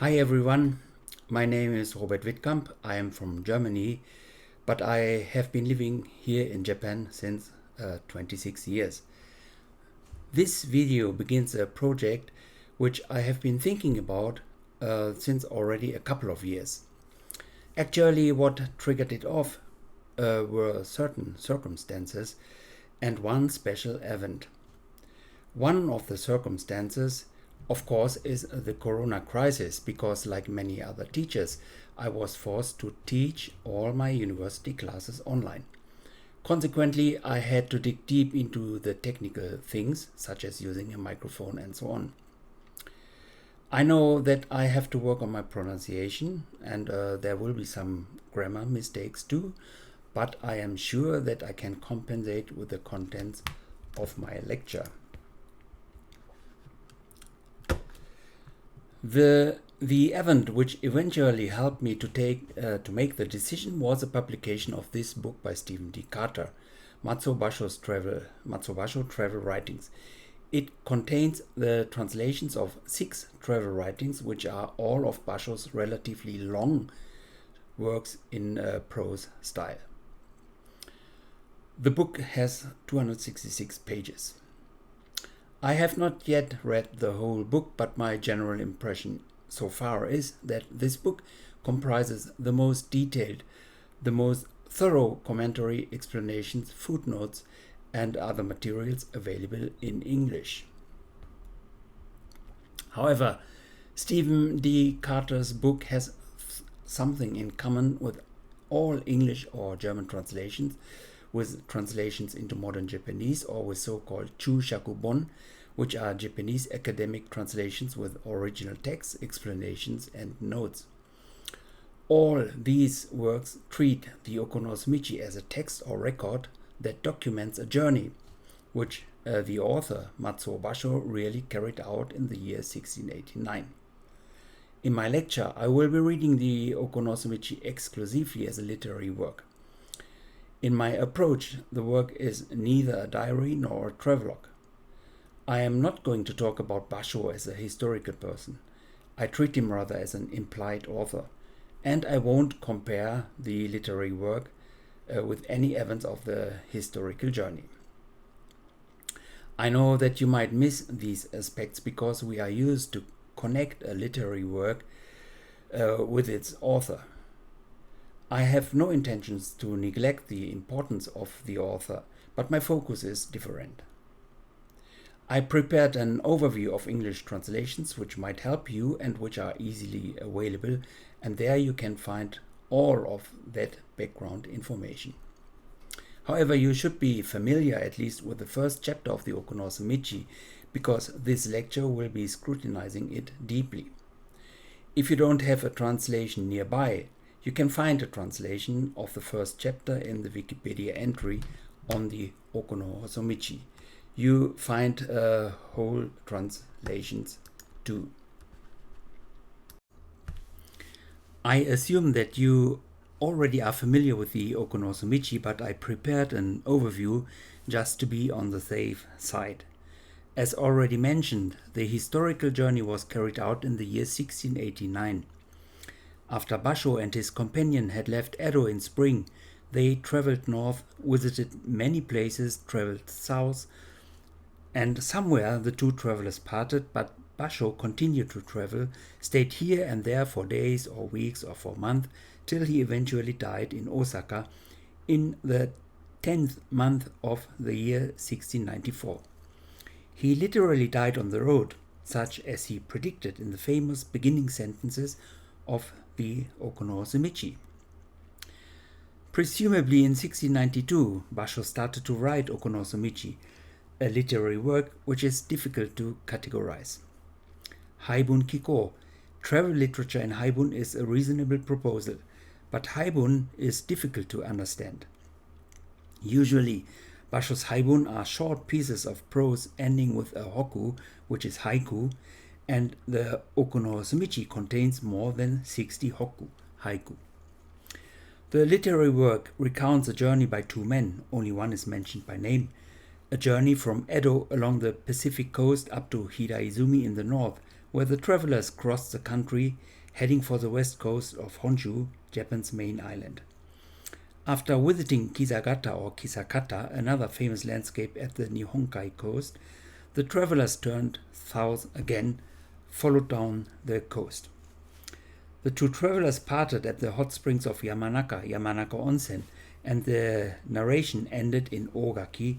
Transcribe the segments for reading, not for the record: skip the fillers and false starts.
Hi everyone, my name is Robert Wittkamp. I am from Germany, but I have been living here in Japan since 26 years. This video begins a project which I have been thinking about since already a couple of years. Actually, what triggered it off were certain circumstances and one special event. One of the circumstances, of course, is the corona crisis, because like many other teachers, I was forced to teach all my university classes online. Consequently, I had to dig deep into the technical things, such as using a microphone and so on. I know that I have to work on my pronunciation, and there will be some grammar mistakes too, but I am sure that I can compensate with the contents of my lecture. The event which eventually helped me to make the decision was a publication of this book by Stephen D. Carter, Matsuo Bashō Travel Writings. It contains the translations of 6 travel writings, which are all of Bashō's relatively long works in prose style. The book has 266 pages. I have not yet read the whole book, but my general impression so far is that this book comprises the most detailed, the most thorough commentary, explanations, footnotes, and other materials available in English. However, Stephen D. Carter's book has something in common with all English or German translations, with translations into modern Japanese, or with so-called Chūshakubon, which are Japanese academic translations with original text, explanations, and notes. All these works treat the Hosomichi as a text or record that documents a journey, which the author, Matsuo Bashō, really carried out in the year 1689. In my lecture, I will be reading the Hosomichi exclusively as a literary work. In my approach, the work is neither a diary nor a travelogue. I am not going to talk about Bashō as a historical person. I treat him rather as an implied author, and I won't compare the literary work with any events of the historical journey. I know that you might miss these aspects because we are used to connect a literary work with its author. I have no intentions to neglect the importance of the author, but my focus is different. I prepared an overview of English translations which might help you and which are easily available, and there you can find all of that background information. However, you should be familiar at least with the first chapter of the Hosomichi, because this lecture will be scrutinizing it deeply. If you don't have a translation nearby, you can find a translation of the first chapter in the Wikipedia entry on the Hosomichi. You find whole translations too. I assume that you already are familiar with the Hosomichi, but I prepared an overview just to be on the safe side. As already mentioned, the historical journey was carried out in the year 1689. After Bashō and his companion had left Edo in spring, they traveled north, visited many places, traveled south, and somewhere the two travelers parted, but Bashō continued to travel, stayed here and there for days or weeks or for months, till he eventually died in Osaka in the 10th month of the year 1694. He literally died on the road, such as he predicted in the famous beginning sentences of the Hosomichi. Presumably in 1692, Bashō started to write Hosomichi, a literary work which is difficult to categorize. Haibun Kiko, travel literature in Haibun, is a reasonable proposal, but Haibun is difficult to understand. Usually, Bashō's Haibun are short pieces of prose ending with a hokku, which is haiku, and the Hosomichi contains more than 60 haiku. The literary work recounts a journey by 2 men, only one is mentioned by name, a journey from Edo along the Pacific coast up to Hiraizumi in the north, where the travelers crossed the country heading for the west coast of Honshu, Japan's main island. After visiting Kisagata or Kisakata, another famous landscape at the Nihonkai coast, the travelers turned south again, followed down the coast. The two travelers parted at the hot springs of Yamanaka Onsen, and the narration ended in Ogaki,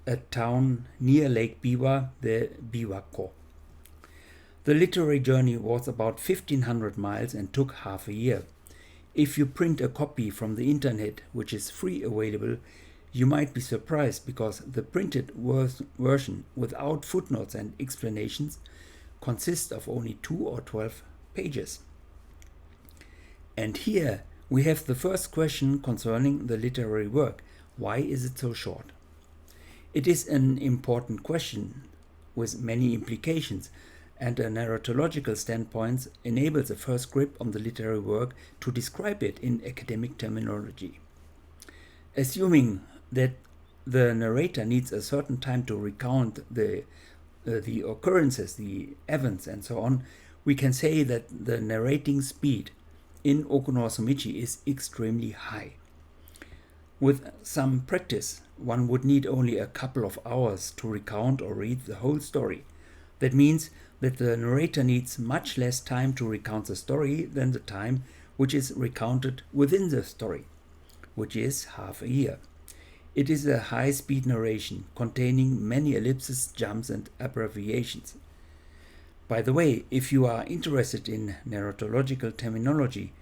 a town near Lake Biwa, the Biwako. The literary journey was about 1500 miles and took half a year. If you print a copy from the internet, which is free available, you might be surprised because the printed version without footnotes and explanations consists of only 2 or 12 pages. And here we have the first question concerning the literary work. Why is it so short? It is an important question with many implications, and a narratological standpoint enables a first grip on the literary work to describe it in academic terminology. Assuming that the narrator needs a certain time to recount the occurrences, the events, and so on, we can say that the narrating speed in Oku no Hosomichi is extremely high. With some practice, one would need only a couple of hours to recount or read the whole story. That means that the narrator needs much less time to recount the story than the time which is recounted within the story, which is half a year. It is a high-speed narration containing many ellipses, jumps, and abbreviations. By the way, if you are interested in narratological terminology,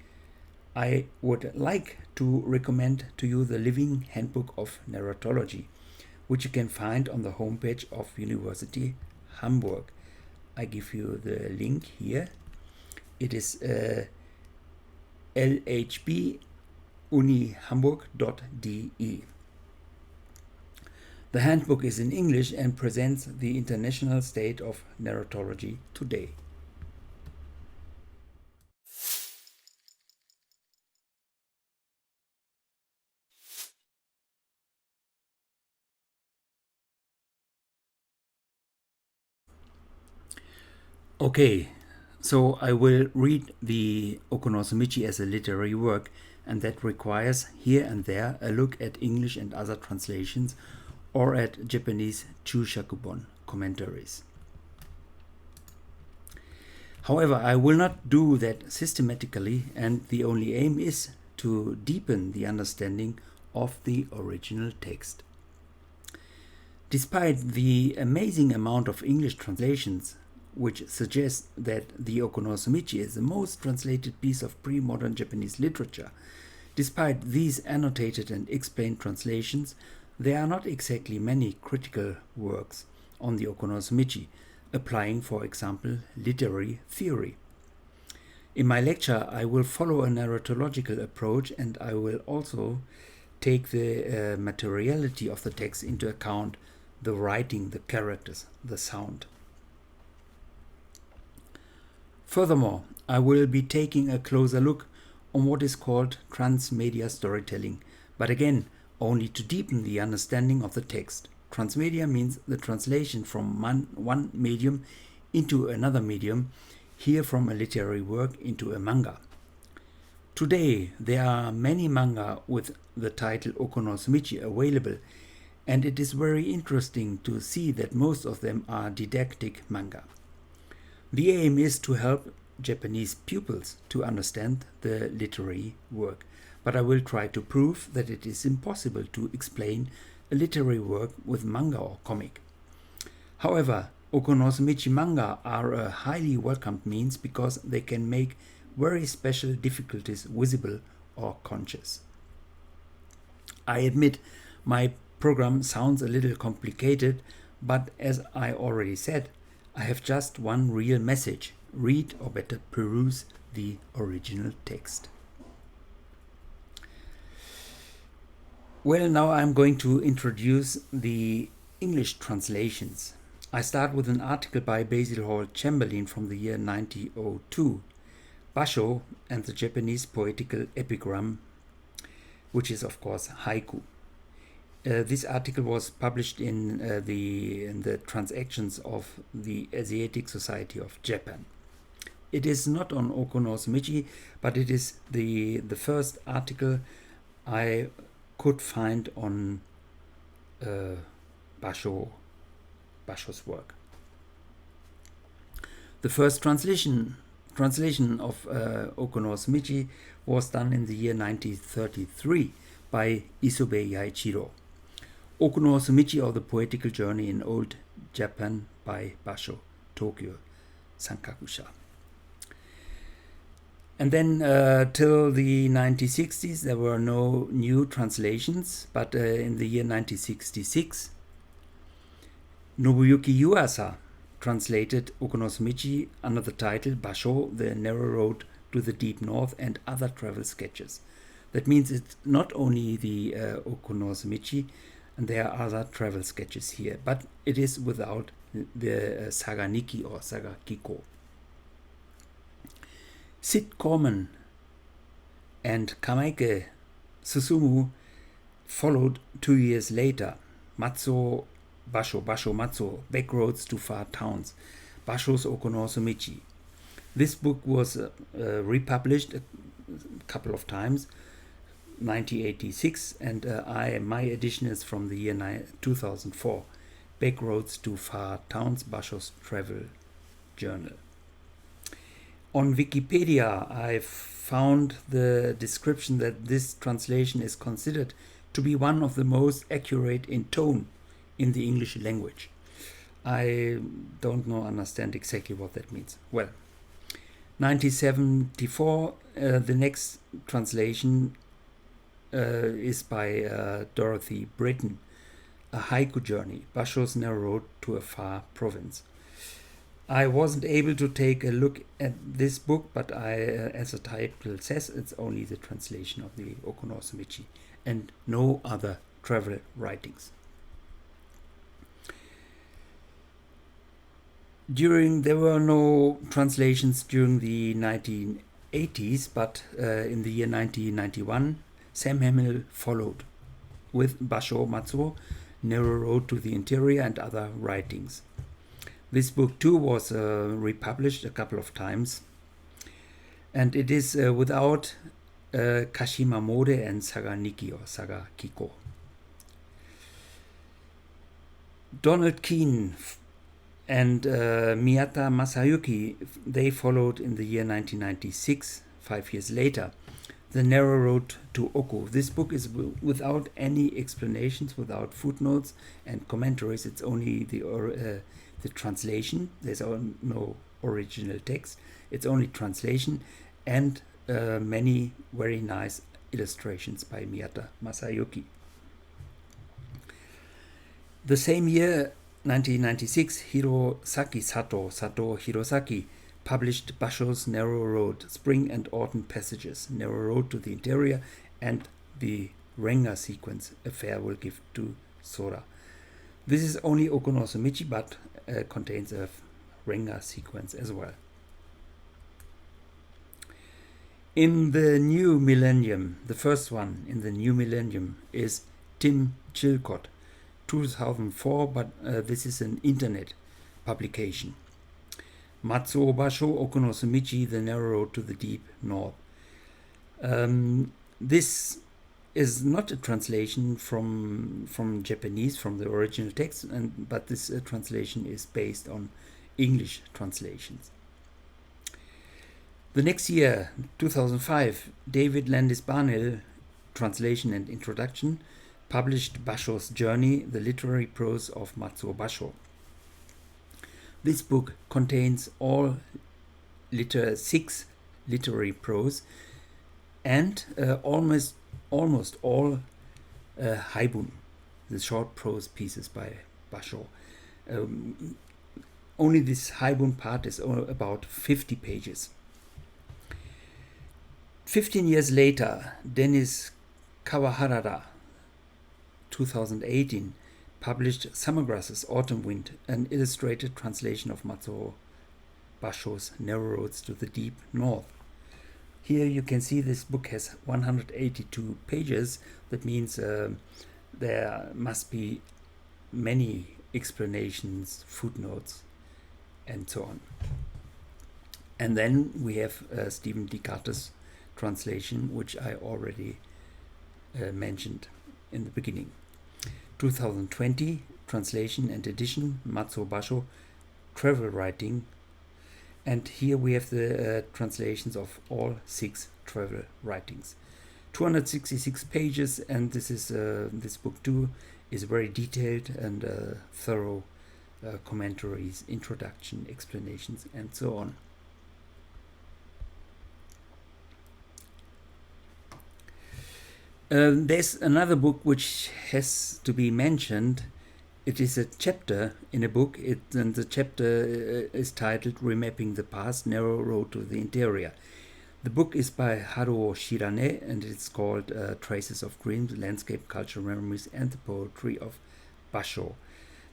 I would like to recommend to you the Living Handbook of Narratology, which you can find on the homepage of University Hamburg. I give you the link here. It is lhbunihamburg.de. The handbook is in English and presents the international state of narratology today. Okay, so I will read the Oku no Hosomichi as a literary work, and that requires here and there a look at English and other translations or at Japanese Chushakubon commentaries. However, I will not do that systematically, and the only aim is to deepen the understanding of the original text. Despite the amazing amount of English translations, which suggests that the Oku no Hosomichi is the most translated piece of pre-modern Japanese literature, despite these annotated and explained translations, there are not exactly many critical works on the Oku no Hosomichi, applying, for example, literary theory. In my lecture, I will follow a narratological approach, and I will also take the materiality of the text into account, the writing, the characters, the sound. Furthermore, I will be taking a closer look on what is called transmedia storytelling, but again, only to deepen the understanding of the text. Transmedia means the translation from one medium into another medium, here from a literary work into a manga. Today, there are many manga with the title Oku no Hosomichi available, and it is very interesting to see that most of them are didactic manga. The aim is to help Japanese pupils to understand the literary work, but I will try to prove that it is impossible to explain a literary work with manga or comic. However, Oku no Hosomichi manga are a highly welcomed means because they can make very special difficulties visible or conscious. I admit my program sounds a little complicated, but as I already said, I have just one real message: read, or better peruse, the original text. Well, now I'm going to introduce the English translations. I start with an article by Basil Hall Chamberlain from the year 1902, Bashō and the Japanese poetical epigram, which is of course haiku. This article was published in the Transactions of the Asiatic Society of Japan. It is not on Oku no Hosomichi, but it is the first article I could find on Bashō's work. The first translation of Oku no Hosomichi was done in the year 1933 by Isobe Yaichiro. Oku no Hosomichi, or the Poetical Journey in Old Japan by Bashō, Tokyo, Sankakusha. And then till the 1960s there were no new translations, but in the year 1966 Nobuyuki Yuasa translated Oku no Hosomichi under the title Bashō, the Narrow Road to the Deep North and Other Travel Sketches. That means it's not only the Oku no Hosomichi, and there are other travel sketches here, but it is without the Saga Nikki or Saga Kiko. Sid Corman and Kamaike Susumu followed 2 years later. Matsuo Bashō, Backroads to Far Towns, Bashō's Oku no Hosomichi. This book was republished a couple of times, 1986, and my edition is from the year 2004, Backroads to Far Towns, Bashō's Travel Journal. On Wikipedia, I found the description that this translation is considered to be one of the most accurate in tone in the English language. I don't understand exactly what that means. Well, 1974, the next translation is by Dorothy Britton, A Haiku Journey, Bashō's Narrow Road to a Far Province. I wasn't able to take a look at this book, but as the title says, it's only the translation of the Oku no Hosomichi and no other travel writings. There were no translations during the 1980s, but in the year 1991, Sam Hamill followed with Bashō Matsuo, Narrow Road to the Interior and Other Writings. This book too was republished a couple of times, and it is without Kashima Mode and Saga Nikki or Saga Kiko. Donald Keene and Miyata Masayuki, they followed in the year 1996, 5 years later, The Narrow Road to Oku. This book is without any explanations, without footnotes and commentaries. It's only the translation. There's no original text. It's only translation and many very nice illustrations by Miyata Masayuki. The same year, 1996, Sato Hirosaki published Bashō's Narrow Road, Spring and Autumn Passages, Narrow Road to the Interior, and the Renga sequence, A Farewell Gift to Sora. This is only Oku no Hosomichi, but contains a Renga sequence as well. In the new millennium, the first one in the new millennium is Tim Chilcott, 2004, but this is an internet publication. Matsuo Bashō Oku no Hosomichi, The Narrow Road to the Deep North. This is not a translation from Japanese, from the original text, but this translation is based on English translations. The next year, 2005, David Landis Barnhill, translation and introduction, published Bashō's Journey, the literary prose of Matsuo Bashō. This book contains all 6 literary prose and almost all haibun, the short prose pieces by Bashō. Only this haibun part is about 50 pages. 15 years later, Dennis Kawaharada, 2018, published Summergrass's Autumn Wind, an illustrated translation of Matsuo Bashō's Narrow Roads to the Deep North. Here you can see this book has 182 pages. That means there must be many explanations, footnotes, and so on. And then we have Stephen D. Carter's translation, which I already mentioned in the beginning. 2020, translation and edition, Matsuo Bashō, travel writing. And here we have the translations of all 6 travel writings. 266 pages, and this is this book too is very detailed and thorough commentaries, introduction, explanations, and so on. There's another book which has to be mentioned. It is a chapter in a book, and the chapter is titled Remapping the Past, Narrow Road to the Interior. The book is by Haruo Shirane, and it's called Traces of Dreams, Landscape, Cultural Memories, and the Poetry of Bashō.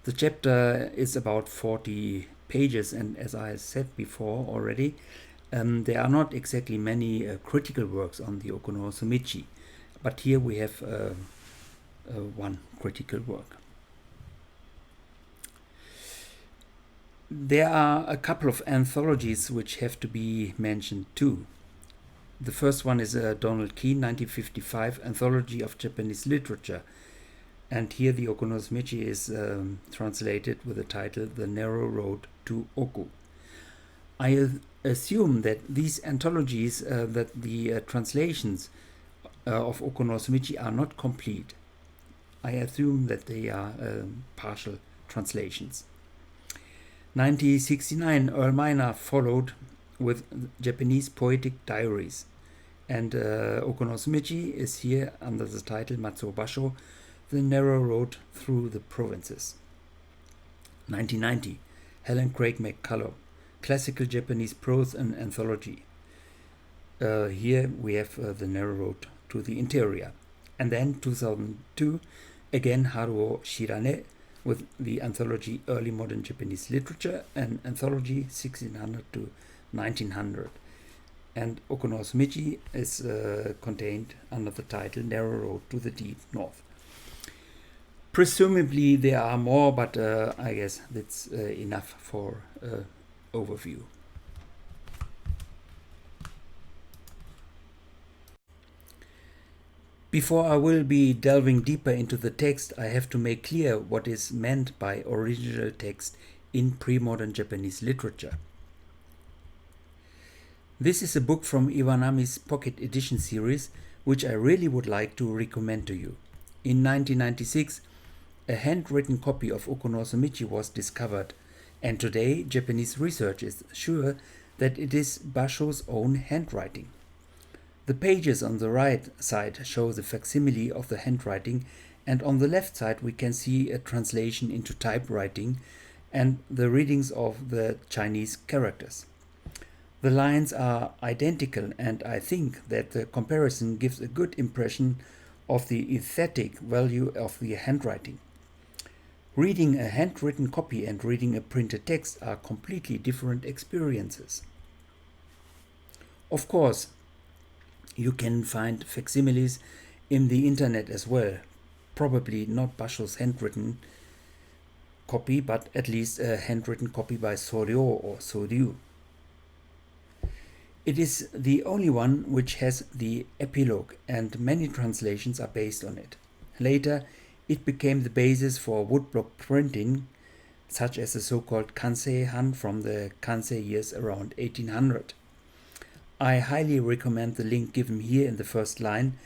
The chapter is about 40 pages, and as I said before already, there are not exactly many critical works on the Hosomichi, but here we have one critical work. There are a couple of anthologies which have to be mentioned too. The first one is Donald Keene, 1955, Anthology of Japanese Literature. And here the Hosomichi is translated with the title The Narrow Road to Oku. I assume that these anthologies, that the translations of Hosomichi are not complete. I assume that they are partial translations. 1969, Earl Miner followed with Japanese Poetic Diaries, and Hosomichi is here under the title Matsuo Bashō, The Narrow Road Through the Provinces. 1990, Helen Craig McCullough, Classical Japanese Prose and Anthology. Here we have The Narrow Road to the Interior. And then 2002, again Haruo Shirane with the anthology Early Modern Japanese Literature and anthology 1600 to 1900. And Hosomichi is contained under the title Narrow Road to the Deep North. Presumably there are more, but I guess that's enough for overview. Before I will be delving deeper into the text, I have to make clear what is meant by original text in pre-modern Japanese literature. This is a book from Iwanami's Pocket Edition series, which I really would like to recommend to you. In 1996, a handwritten copy of Hosomichi was discovered, and today Japanese research is sure that it is Bashō's own handwriting. The pages on the right side show the facsimile of the handwriting, and on the left side we can see a translation into typewriting and the readings of the Chinese characters. The lines are identical, and I think that the comparison gives a good impression of the aesthetic value of the handwriting. Reading a handwritten copy and reading a printed text are completely different experiences. Of course, you can find facsimiles in the internet as well. Probably not Bashō's handwritten copy, but at least a handwritten copy by Soryo or Soryu. It is the only one which has the epilogue, and many translations are based on it. Later, it became the basis for woodblock printing, such as the so-called Kansei-han from the Kansei years around 1800. I highly recommend the link given here in the first line,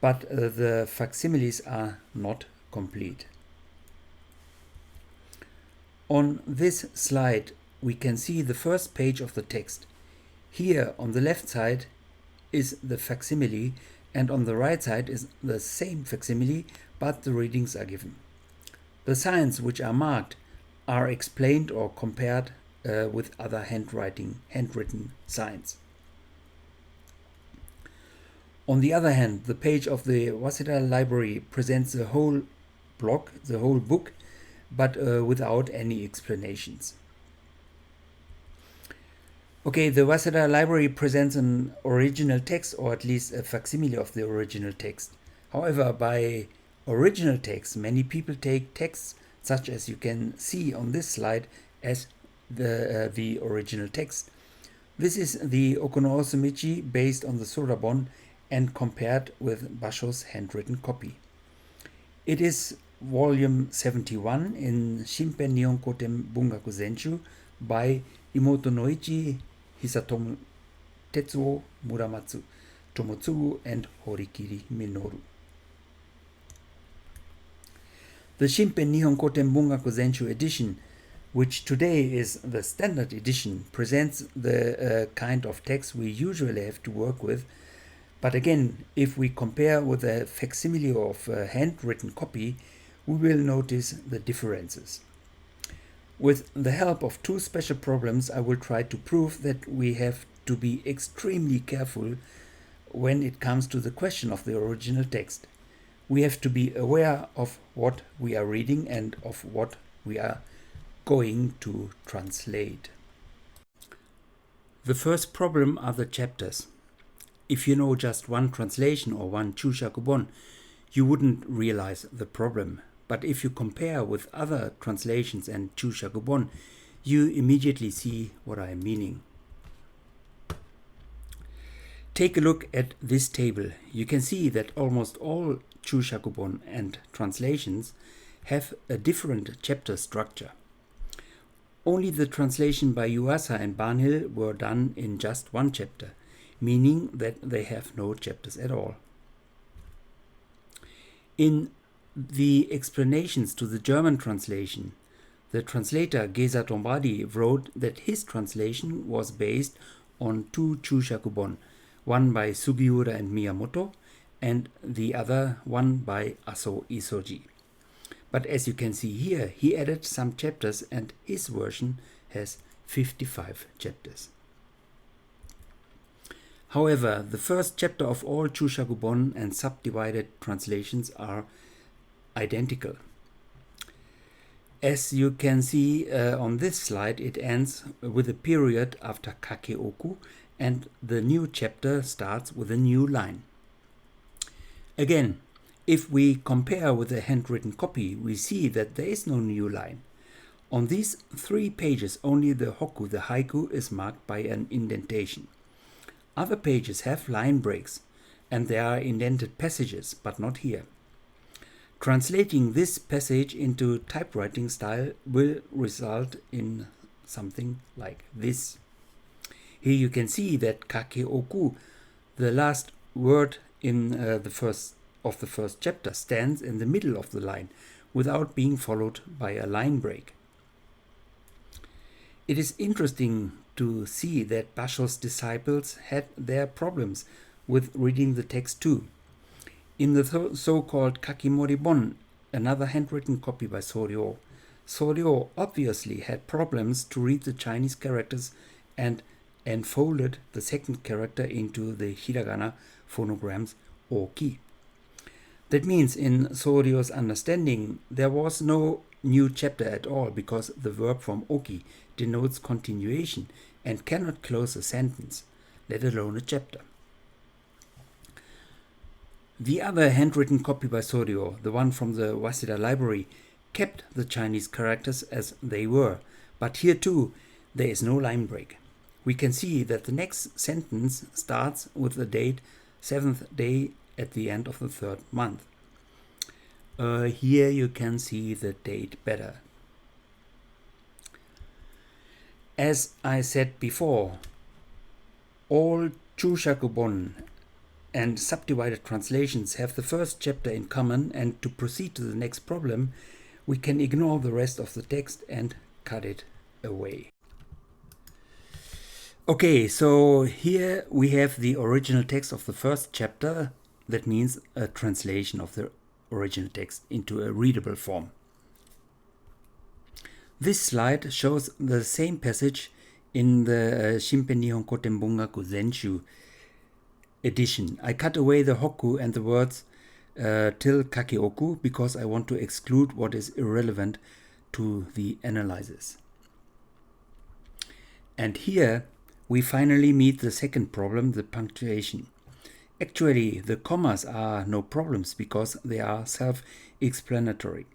but the facsimiles are not complete. On this slide, we can see the first page of the text. Here on the left side is the facsimile, and on the right side is the same facsimile, but the readings are given. The signs which are marked are explained or compared with other handwritten signs. On the other hand, the page of the Waseda library presents the whole block, the whole book, but without any explanations. Okay, the Waseda library presents an original text, or at least a facsimile of the original text. However, by original text, many people take texts such as you can see on this slide as the original text. This is the Hosomichi based on the Sorabon and compared with Bashō's handwritten copy. It is volume 71 in Shinpen Nihonko Bungaku Zenshu by Imoto Noichi, Hisatomu Tetsuo, Muramatsu Tomotsugu, and Horikiri Minoru. The Shinpen Nihonko Bungaku Zenshu edition, which today is the standard edition, presents the kind of text we usually have to work with. But again, if we compare with a facsimile of a handwritten copy, we will notice the differences. With the help of two special problems, I will try to prove that we have to be extremely careful when it comes to the question of the original text. We have to be aware of what we are reading and of what we are going to translate. The first problem are the chapters. If you know just one translation or one Chushakubon, you wouldn't realize the problem. But if you compare with other translations and Chushakubon, you immediately see what I am meaning. Take a look at this table. You can see that almost all Chushakubon and translations have a different chapter structure. Only the translation by Yuasa and Barnhill were done in just one chapter, meaning that they have no chapters at all. In the explanations to the German translation, the translator Geza Tombadi wrote that his translation was based on two Chushakubon, one by Sugiura and Miyamoto, and the other one by Aso Isoji. But as you can see here, he added some chapters and his version has 55 chapters. However, the first chapter of all Chushakubon and subdivided translations are identical. As you can see on this slide, it ends with a period after Kakeoku, and the new chapter starts with a new line. Again, if we compare with the handwritten copy, we see that there is no new line. On these 3 pages, only the hokku, the haiku, is marked by an indentation. Other pages have line breaks, and there are indented passages, but not here. Translating this passage into typewriting style will result in something like this. Here you can see that kakeoku, the last word in the first chapter, stands in the middle of the line without being followed by a line break. It is interesting to see that Bashō's disciples had their problems with reading the text too. In the so-called Kakimoribon, another handwritten copy by Soryo, Soryo obviously had problems to read the Chinese characters and enfolded the second character into the Hiragana phonograms Oki. That means in Soryo's understanding there was no new chapter at all, because the verb from Oki denotes continuation and cannot close a sentence, let alone a chapter. The other handwritten copy by Soryo, the one from the Waseda library, kept the Chinese characters as they were, but here too there is no line break. We can see that the next sentence starts with the date 7th day at the end of the 3rd month. Here you can see the date better. As I said before, all Chushakubon and subdivided translations have the first chapter in common, and to proceed to the next problem, we can ignore the rest of the text and cut it away. Okay, so here we have the original text of the first chapter. That means a translation of the original text into a readable form. This slide shows the same passage in the Shinpen Nihonko Bungaku Zenshu edition. I cut away the hokku and the words till kakeoku because I want to exclude what is irrelevant to the analysis. And here we finally meet the second problem, the punctuation. Actually, the commas are no problems because they are self-explanatory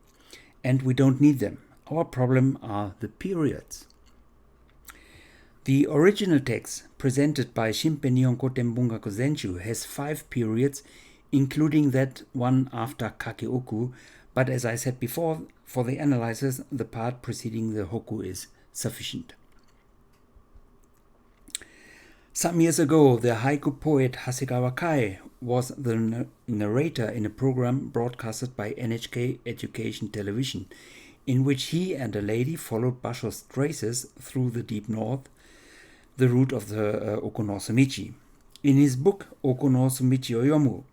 and we don't need them. Our problem are the periods. The original text presented by Shinpei Nihonko Tenbungaku Zenshu has 5 periods, including that one after kakeoku, but as I said before, for the analysis, the part preceding the hoku is sufficient. Some years ago, the haiku poet Hasegawa Kai was the narrator in a program broadcasted by NHK Education Television, in which he and a lady followed Bashō's traces through the deep north, the route of the Oku no Hosomichi. In his book Oku no Hosomichi o Yomu,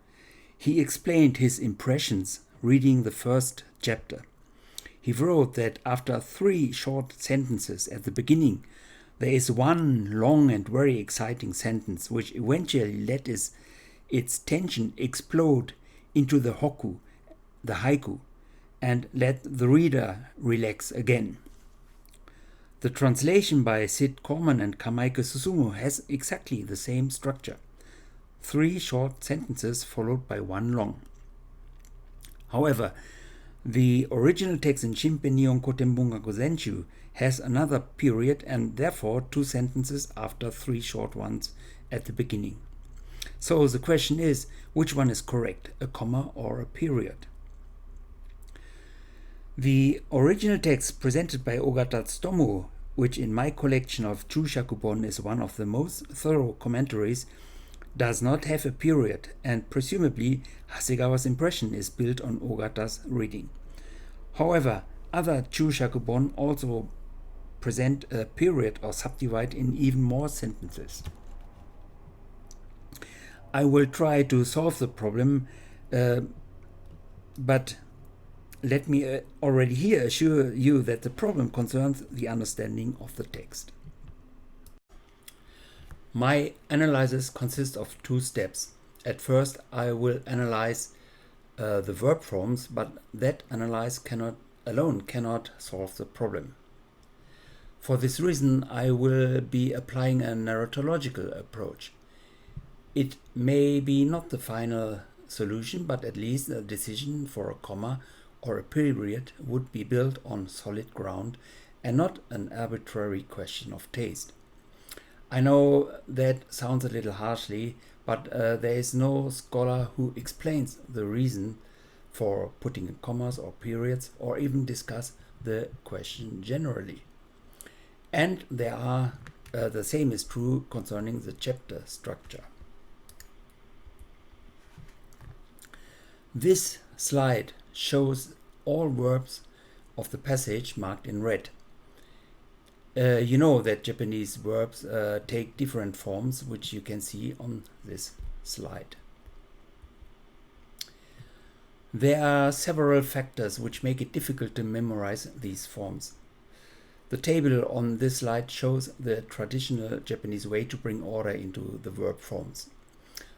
he explained his impressions reading the first chapter. He wrote that after 3 short sentences at the beginning, there is one long and very exciting sentence which eventually let its tension explode into the hoku, the haiku, and let the reader relax again. The translation by Sid Corman and Kamaike Susumu has exactly the same structure. 3 short sentences followed by 1 long. However, the original text in Shinpei Nihonko Tenbungaku Zenshu has another period and therefore 2 sentences after 3 short ones at the beginning. So the question is, which one is correct, a comma or a period? The original text presented by Ogata Tsutomu, which in my collection of Chūshakubon is one of the most thorough commentaries, does not have a period, and presumably Hasegawa's impression is built on Ogata's reading. However, other Chūshakubon also present a period or subdivide in even more sentences. I will try to solve the problem, but let me already here assure you that the problem concerns the understanding of the text. My analysis consists of 2 steps. At first, I will analyze the verb forms, but that analysis cannot solve the problem. For this reason, I will be applying a narratological approach. It may be not the final solution, but at least a decision for a comma or a period would be built on solid ground and not an arbitrary question of taste. I know that sounds a little harshly, but there is no scholar who explains the reason for putting commas or periods or even discuss the question generally. And the same is true concerning the chapter structure. This slide shows all verbs of the passage marked in red. You know that Japanese verbs take different forms, which you can see on this slide. There are several factors which make it difficult to memorize these forms. The table on this slide shows the traditional Japanese way to bring order into the verb forms.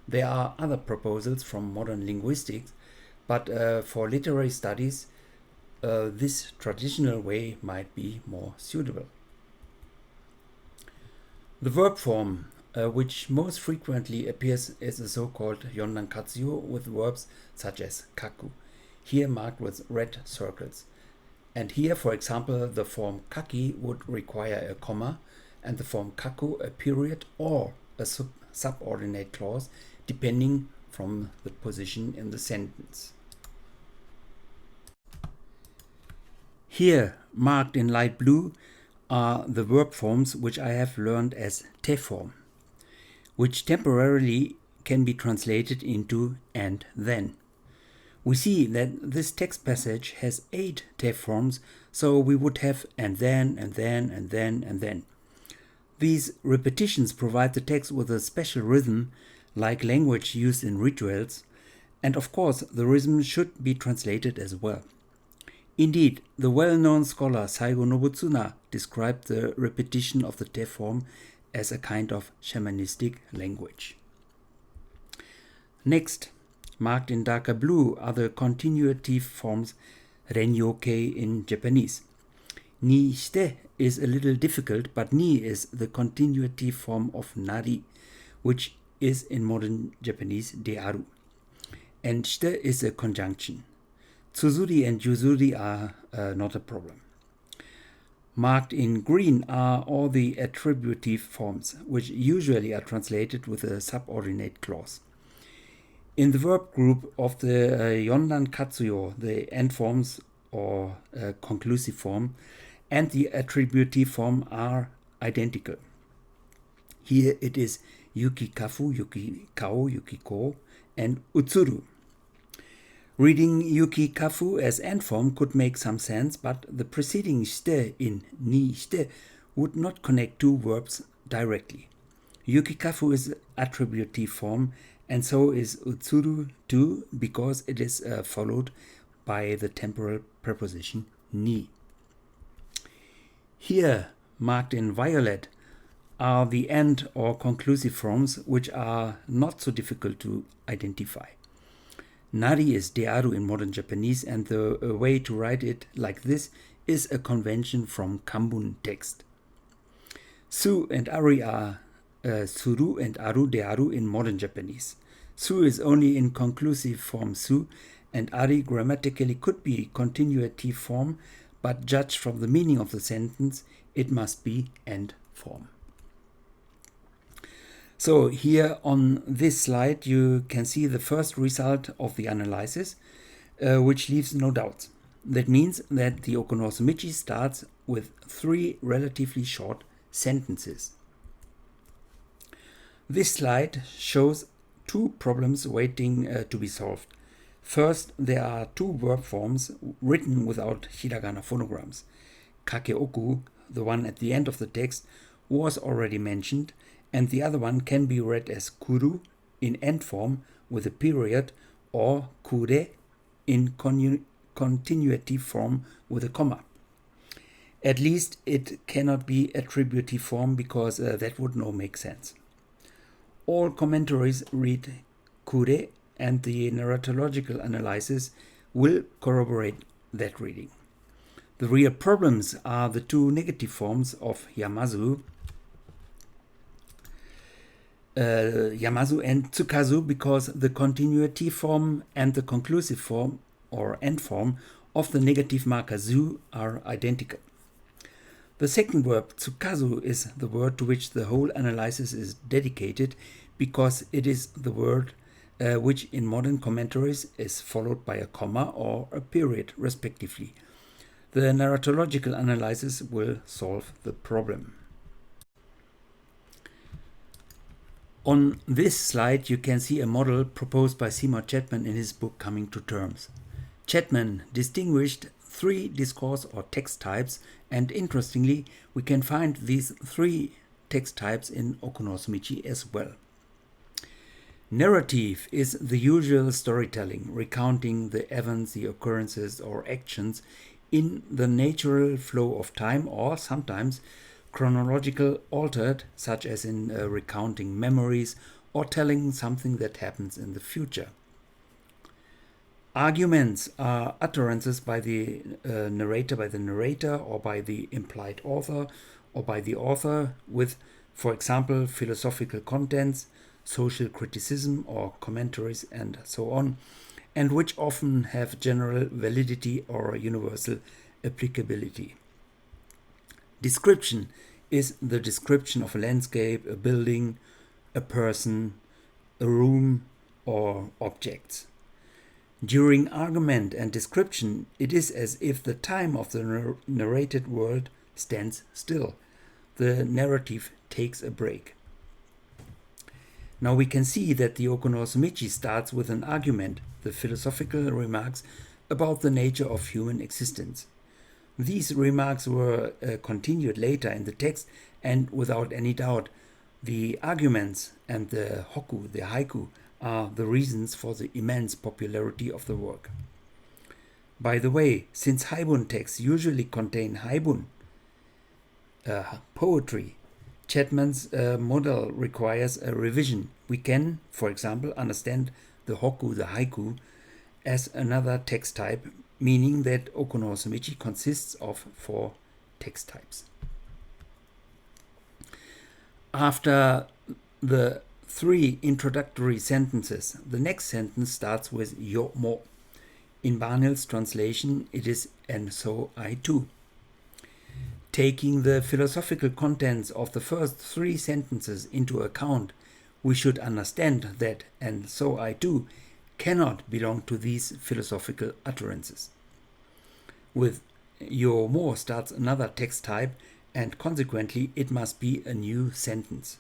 There are other proposals from modern linguistics, but for literary studies, this traditional way might be more suitable. The verb form, which most frequently appears as a so-called yondankatsuyo with verbs such as kaku, here marked with red circles. And here, for example, the form kaki would require a comma, and the form kaku a period or a subordinate clause, depending from the position in the sentence. Here, marked in light blue, are the verb forms which I have learned as te form, which temporarily can be translated into and then. We see that this text passage has 8 te forms, so we would have and then, and then, and then, and then. These repetitions provide the text with a special rhythm, like language used in rituals, and of course the rhythm should be translated as well. Indeed, the well-known scholar Saigo Nobutsuna described the repetition of the te form as a kind of shamanistic language. Next, marked in darker blue, are the continuative forms renyoke in Japanese. Ni shite is a little difficult, but ni is the continuative form of nari, which is in modern Japanese dearu, and shite is a conjunction. Tsuzuri and yuzuri are not a problem. Marked in green are all the attributive forms, which usually are translated with a subordinate clause. In the verb group of the Yondan Katsuyo, the end forms or conclusive form and the attributive form are identical. Here it is yukikafu, yukikao, yukiko, and utsuru. Reading yukikafu as end form could make some sense, but the preceding shite in ni shite would not connect two verbs directly. Yukikafu is attributive form, and so is utsuru too, because it is followed by the temporal preposition ni. Here, marked in violet, are the end or conclusive forms, which are not so difficult to identify. Nari is dearu in modern Japanese, and the way to write it like this is a convention from Kambun text. Su and ari are suru and aru dearu in modern Japanese. Su is only in conclusive form su, and ari grammatically could be continuative form, but judged from the meaning of the sentence, it must be end form. So here on this slide you can see the first result of the analysis, which leaves no doubts. That means that the Hosomichi starts with 3 relatively short sentences. This slide shows 2 problems waiting to be solved. First, there are 2 verb forms written without hiragana phonograms. Kakeoku, the one at the end of the text, was already mentioned, and the other one can be read as kuru in end form with a period, or kure in continuative form with a comma. At least it cannot be attributive form, because that would not make sense. All commentaries read kure, and the narratological analysis will corroborate that reading. The real problems are the 2 negative forms of Yamazu and Tsukazu, because the continuative form and the conclusive form or end form of the negative marker zu are identical. The second verb, Tsukazu, is the word to which the whole analysis is dedicated, because it is the word which in modern commentaries is followed by a comma or a period, respectively. The narratological analysis will solve the problem. On this slide you can see a model proposed by Seymour Chapman in his book Coming to Terms. Chapman distinguished 3 discourse or text types, and interestingly we can find these 3 text types in Hosomichi as well. Narrative is the usual storytelling, recounting the events, the occurrences or actions in the natural flow of time, or sometimes chronological altered, such as in recounting memories or telling something that happens in the future. Arguments are utterances by the narrator, or by the implied author, or by the author with, for example, philosophical contents, social criticism or commentaries, and so on, and which often have general validity or universal applicability. Description is the description of a landscape, a building, a person, a room, or objects. During argument and description, it is as if the time of the narrated world stands still. The narrative takes a break. Now we can see that the Hosomichi starts with an argument, the philosophical remarks about the nature of human existence. These remarks were continued later in the text, and without any doubt, the arguments and the hokku, the haiku, are the reasons for the immense popularity of the work. By the way, since haibun texts usually contain haibun, poetry, Chapman's model requires a revision. We can, for example, understand the hokku, the haiku, as another text type, meaning that Hosomichi consists of 4 text types. After the 3 introductory sentences. The next sentence starts with yomo. In Barnhill's translation, it is "and so I too." Taking the philosophical contents of the first 3 sentences into account, we should understand that "and so I too" cannot belong to these philosophical utterances. With yomo starts another text type, and consequently it must be a new sentence.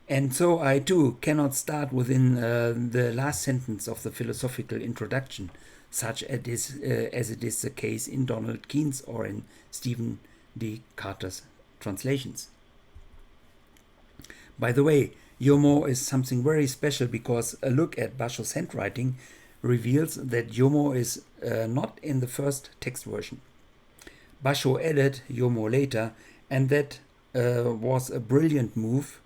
"And so I too" cannot start within the last sentence of the philosophical introduction, such as it is the case in Donald Keen's or in Stephen D. Carter's translations. By the way, yomo is something very special because a look at Bashō's handwriting reveals that yomo is not in the first text version. Bashō added yomo later, and that was a brilliant move.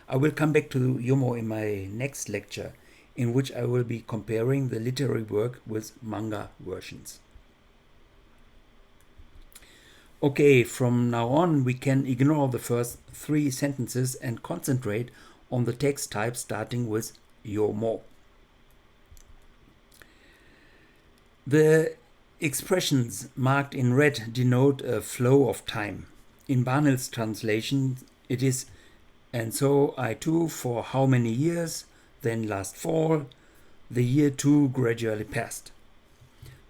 I will come back to yomo in my next lecture, in which I will be comparing the literary work with manga versions. Okay, from now on we can ignore the first 3 sentences and concentrate on the text type starting with yomo. The expressions marked in red denote a flow of time. In Barnhill's translation, it is "and so I too for how many years, then last fall, the year too gradually passed."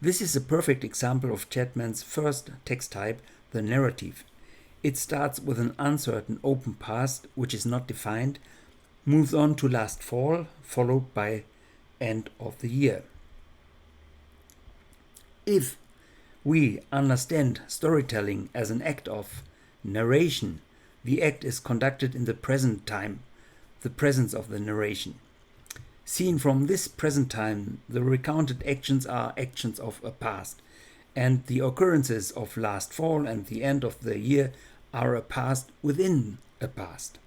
This is a perfect example of Chapman's first text type, the narrative. It starts with an uncertain open past which is not defined, moves on to last fall, followed by end of the year. If we understand storytelling as an act of narration, the act is conducted in the present time, the presence of the narration. Seen from this present time, the recounted actions are actions of a past, and the occurrences of last fall and the end of the year are a past within a past.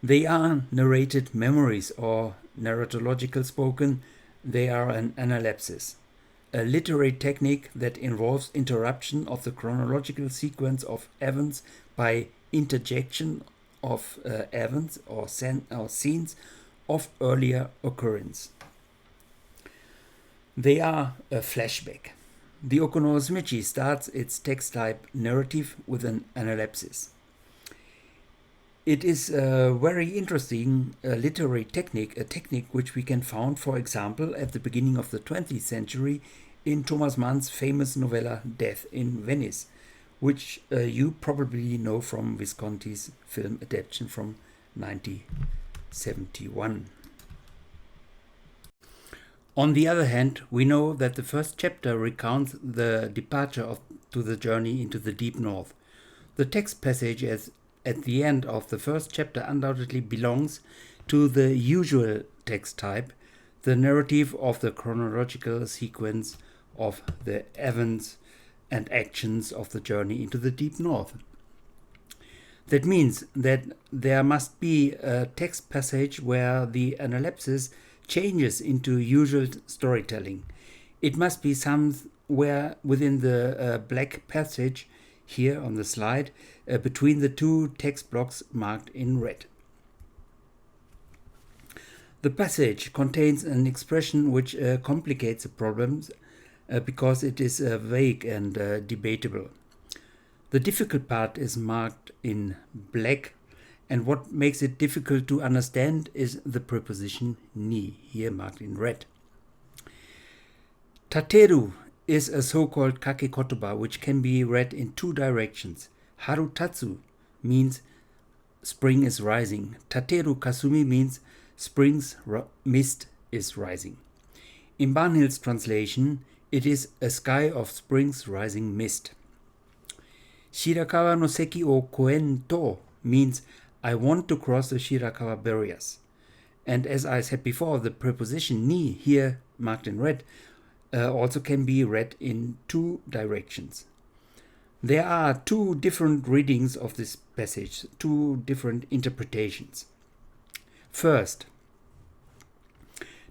They are narrated memories, or narratological spoken, they are an analepsis, a literary technique that involves interruption of the chronological sequence of events by interjection of events or scenes of earlier occurrence. They are a flashback. The Hosomichi starts its text type narrative with an analepsis. It is a very interesting literary technique, a technique which we can find, for example, at the beginning of the 20th century in Thomas Mann's famous novella Death in Venice, which you probably know from Visconti's film adaptation from 1971. On the other hand, we know that the first chapter recounts the departure to the journey into the deep north. The text passage at the end of the first chapter undoubtedly belongs to the usual text type, the narrative of the chronological sequence of the events and actions of the journey into the deep north. That means that there must be a text passage where the analepsis changes into usual storytelling. It must be somewhere within the black passage here on the slide between the 2 text blocks marked in red. The passage contains an expression which complicates the problems because it is vague and debatable. The difficult part is marked in black, and what makes it difficult to understand is the preposition ni, here marked in red. Tateru is a so-called kake kotoba which can be read in 2 directions. Harutatsu means spring is rising. Tateru kasumi means spring's mist is rising. In Barnhill's translation, it is a sky of spring's rising mist. Shirakawa no seki o koen to means I want to cross the Shirakawa barriers. And as I said before, the preposition ni, here marked in red, also can be read in 2 directions. There are 2 different readings of this passage, 2 different interpretations. First,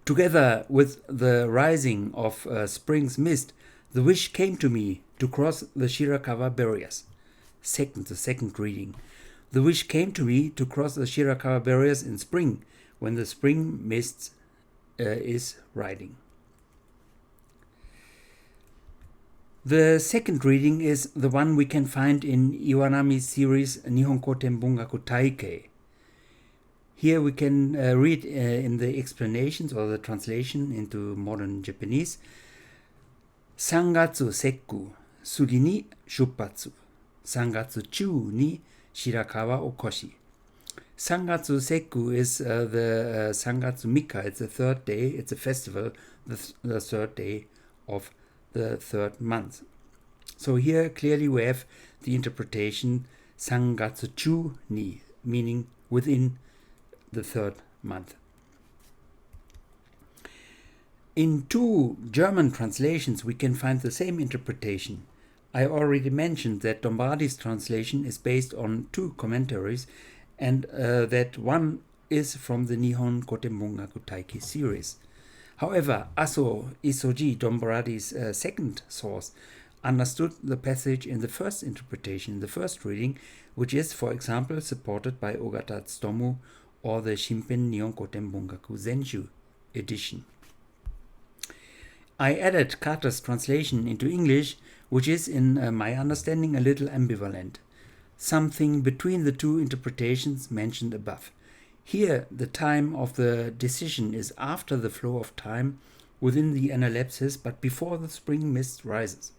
together with the rising of spring's mist, the wish came to me to cross the Shirakawa barriers. The second reading. The wish came to me to cross the Shirakawa barriers in spring, when the spring mist is riding. The second reading is the one we can find in Iwanami's series Nihonko Tenbungaku Taikei. Here we can read in the explanations or the translation into modern Japanese, Sangatsu sekku, sugi ni shuppatsu. Sangatsu chū ni Shirakawa o koshi. Sangatsu sekku is the Sangatsu Mika. It's the third day. It's a festival, the third day of the third month. So here clearly we have the interpretation Sangatsu chū ni, meaning within the third month. In two German translations we can find the same interpretation. I already mentioned that Lombardi's translation is based on two commentaries, and that one is from the Nihon Kotenbungaku Taikei series. However, Aso Isoji, Lombardi's second source, understood the passage in the first interpretation, the first reading, which is, for example, supported by Ogata Tsutomu or the Shimpen Nihon Kotenbungaku Zenshu edition. I added Carter's translation into English, which is, in my understanding, a little ambivalent, something between the two interpretations mentioned above. Here, the time of the decision is after the flow of time within the analepsis, but before the spring mist rises.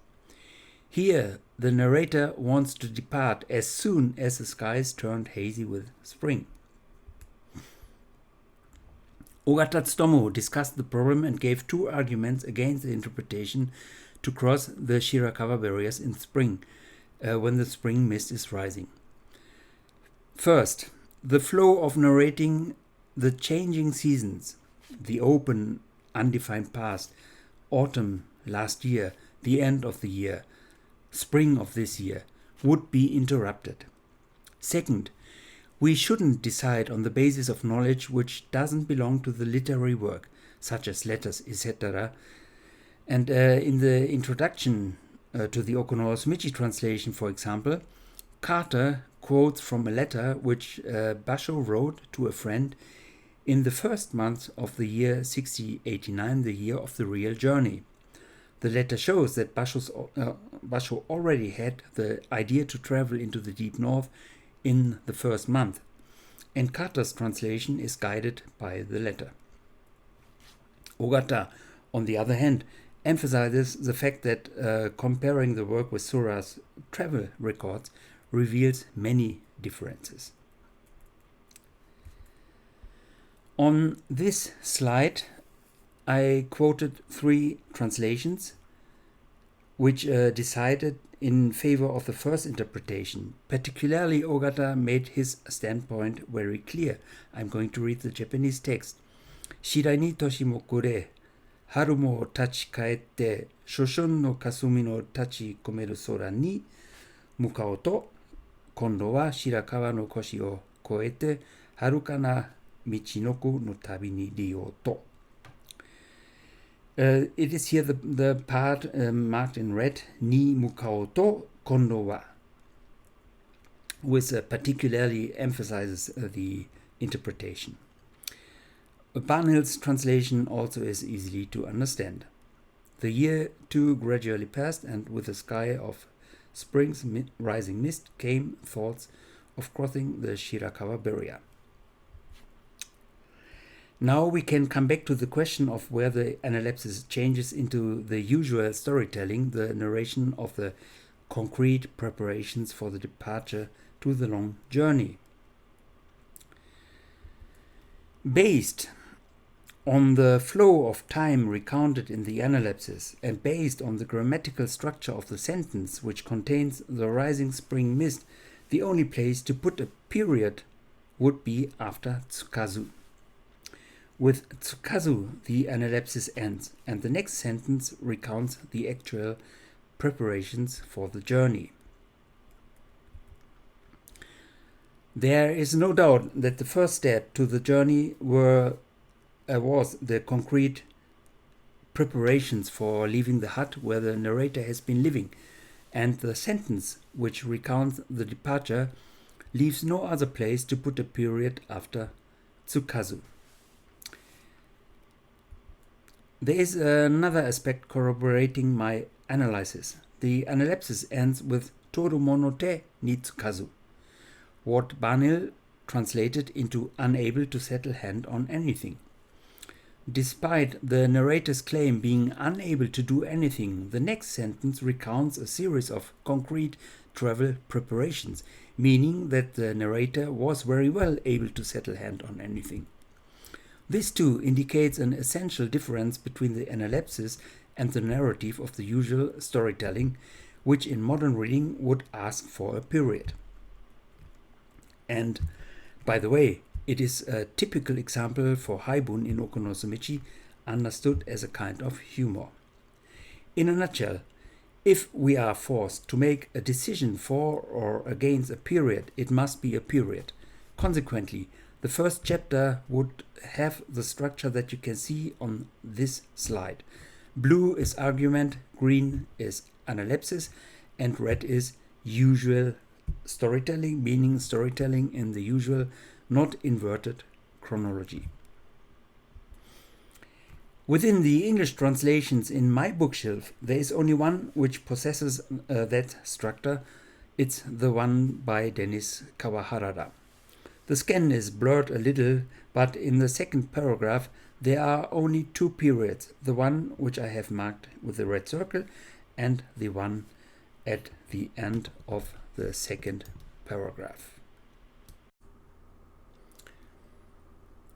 Here, the narrator wants to depart as soon as the skies turned hazy with spring. Ogata Tsutomu discussed the problem and gave two arguments against the interpretation to cross the Shirakawa barriers in spring, when the spring mist is rising. First, the flow of narrating the changing seasons, the open, undefined past, autumn last year, the end of the year, spring of this year, would be interrupted. Second, we shouldn't decide on the basis of knowledge which doesn't belong to the literary work, such as letters, etc. And in the introduction to the Hosomichi translation, for example, Carter quotes from a letter which Bashō wrote to a friend in the first month of the year 6089, the year of the real journey. The letter shows that Bashō already had the idea to travel into the deep north in the first month, and Carter's translation is guided by the letter. Ogata, on the other hand, emphasizes the fact that comparing the work with Sura's travel records reveals many differences. On this slide, I quoted three translations which decided in favor of the first interpretation. Particularly, Ogata made his standpoint very clear. I'm going to read the Japanese text. Shirai ni toshi mo kure, haru mo tachi kaette, shoshon no kasumi no tachi komeru sora ni mukao to, kondo wa Shirakawa no koshi o koete, haruka na michinoku no tabi ni rio to. It is here the part marked in red, ni mukao to kondo wa, which particularly emphasizes the interpretation. Barnhill's translation also is easily to understand. The year too gradually passed, and with the sky of spring's rising mist came thoughts of crossing the Shirakawa barrier. Now we can come back to the question of where the analepsis changes into the usual storytelling, the narration of the concrete preparations for the departure to the long journey. Based on the flow of time recounted in the analepsis and based on the grammatical structure of the sentence which contains the rising spring mist, the only place to put a period would be after tsukazu. With tsukazu, the analepsis ends, and the next sentence recounts the actual preparations for the journey. There is no doubt that the first step to the journey was the concrete preparations for leaving the hut where the narrator has been living, and the sentence which recounts the departure leaves no other place to put a period after tsukazu. There is another aspect corroborating my analysis. The analepsis ends with toru mono te ni tsukazu, what Banil translated into unable to settle hand on anything. Despite the narrator's claim being unable to do anything, the next sentence recounts a series of concrete travel preparations, meaning that the narrator was very well able to settle hand on anything. This too indicates an essential difference between the analepsis and the narrative of the usual storytelling, which in modern reading would ask for a period. And, by the way, it is a typical example for haibun in Hosomichi, understood as a kind of humor. In a nutshell, if we are forced to make a decision for or against a period, it must be a period. Consequently, the first chapter would have the structure that you can see on this slide. Blue is argument, green is analepsis, and red is usual storytelling, meaning storytelling in the usual, not inverted chronology. Within the English translations in my bookshelf, there is only one which possesses that structure. It's the one by Dennis Kawaharada. The scan is blurred a little, but in the second paragraph there are only two periods, the one which I have marked with the red circle and the one at the end of the second paragraph.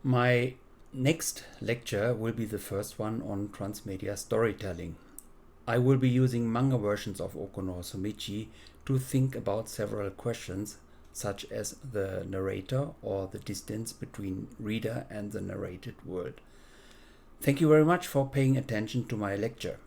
My next lecture will be the first one on transmedia storytelling. I will be using manga versions of Oku no Hosomichi to think about several questions, such as the narrator or the distance between reader and the narrated world. Thank you very much for paying attention to my lecture.